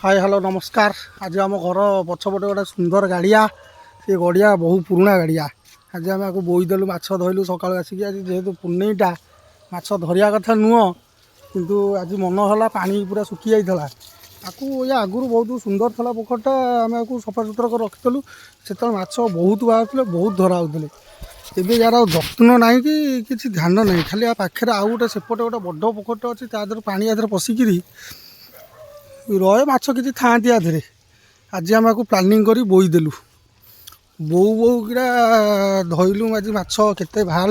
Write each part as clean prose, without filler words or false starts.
Hi hello नमस्कार। आज आम घर पछपटे गोटे सुंदर गाड़िया से गड़िया बहुत पुराणा गाड़िया। आज आम आपको बोईदेलु माछ धरलु सका आसिक। आज जेहेतु पुणेटा माछ धरिया कथा नुह किंतु आज मन है पानी पूरा सुखी जाता आपको या आगुरी बहुत सुंदर था पोखरटा आम आपको सफा सुतरा कर रखीलु से माछ बहुत बाहर बहुत धरा होते एवं यार जत्न ना कि किसी ध्यान ना खाली पाखे आउ गोटे सेपटे गोटे बड़ पोखरटे अच्छी तादर पा आदर पशिकी रहे माछ किसी था आधे। आज आम आपको प्लानिंग कर बोईदेलु बो बो किरा धरलु आज माछ केते बाहर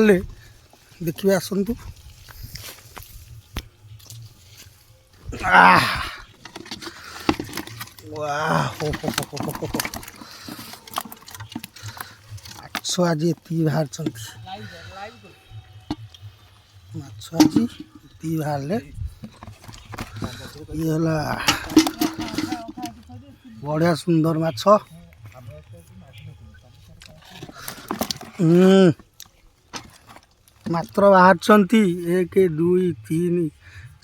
देखिए आसतु। माछ आज ये बाहर माछ आज ये बाहर ये बढ़िया सुंदर माछ मात्र बाहर 1 2 3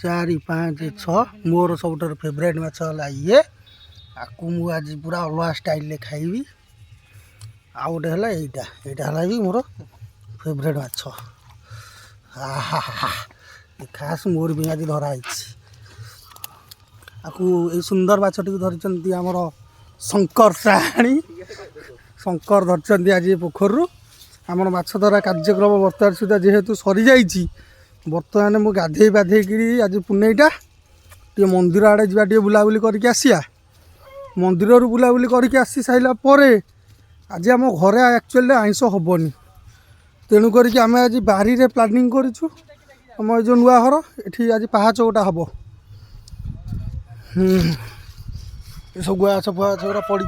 4 5 6 मोर सब फेवरेट माछ है ये आपको मुझे पूरा अलग स्टाइल खाइबी। आउ गोटे है यहाँ भी मोर फेवरेट माछ। खास मोर भी आज धराई आपको ये सुंदर माछटी धरी आमर शंकर साणी शंकर धरती आज पोखर आमर माछ धरा कार्यक्रम बर्तमान सुधा जेहेतु सरी जाइए बर्तमान मुझे गाधे बाधेकरी आज पुणेटा टे मंदिर आड़े जा बुलाबुली करके आसिया मंदिर बुलाबुली करके आसी सारा पर आज आम घरे एक्चुअली आइंस हेनी तेणु करके आम आज बारी रे प्लानिंग करूँ आम जो नुआ घर ये आज पाहाच गोटा हम सब गुआछ फुआछ गुरा पड़ी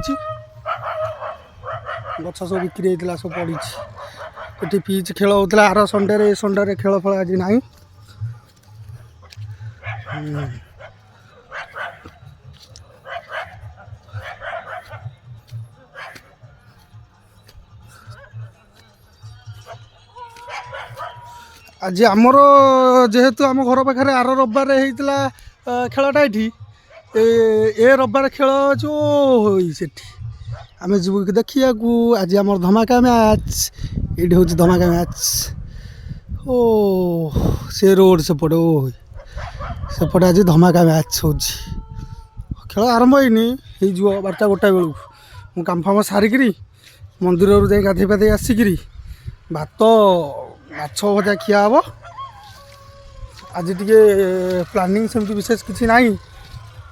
गछ सब बिक्री होता सब पड़ी ये पिच खेल होता आर संडे खेल फल आज ना। आज आमर जेहेतु आम घर पाखे आर रविवार होता खेलटा ये ए रविवार खेल जो से आम जीव देखा आज आम धमाका मैच ये हूँ धमाका मैच ओ से रोड सेपटे ओ सेपटे आज धमाका मैच हो खेल आरंभ होनी हो 12टा 1टा बेलू मु काम फाम सारिकी मंदिर जा गाधे पाधे आसिकी भात माछ भजा खिया हम। आज टे प्लानिंग सेमती विशेष किसी ना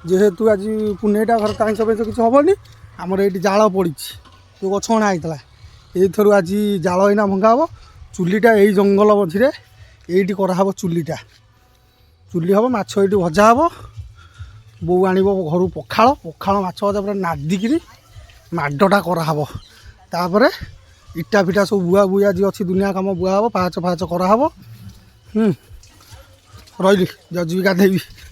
जेहेतु आज पुणेटा घर आइंस फैंस किसी हेनी आमर ये जाल पड़ी जो गछ अणा होता ये आज जाल इना भंगा हम चुलीटा यही जंगल मझे ये कराब चुलीटा चुली हम माछ ये भजा हम बो आण घर पखाड़ पखाड़ माछ भजा पूरा नादिकी माडटा कराब तापर इटा फिटा सब बुआ बुआ जी अच्छी दुनिया कम बुआ हम पाहाच फाहाच कराब रही जजी गाधेबी।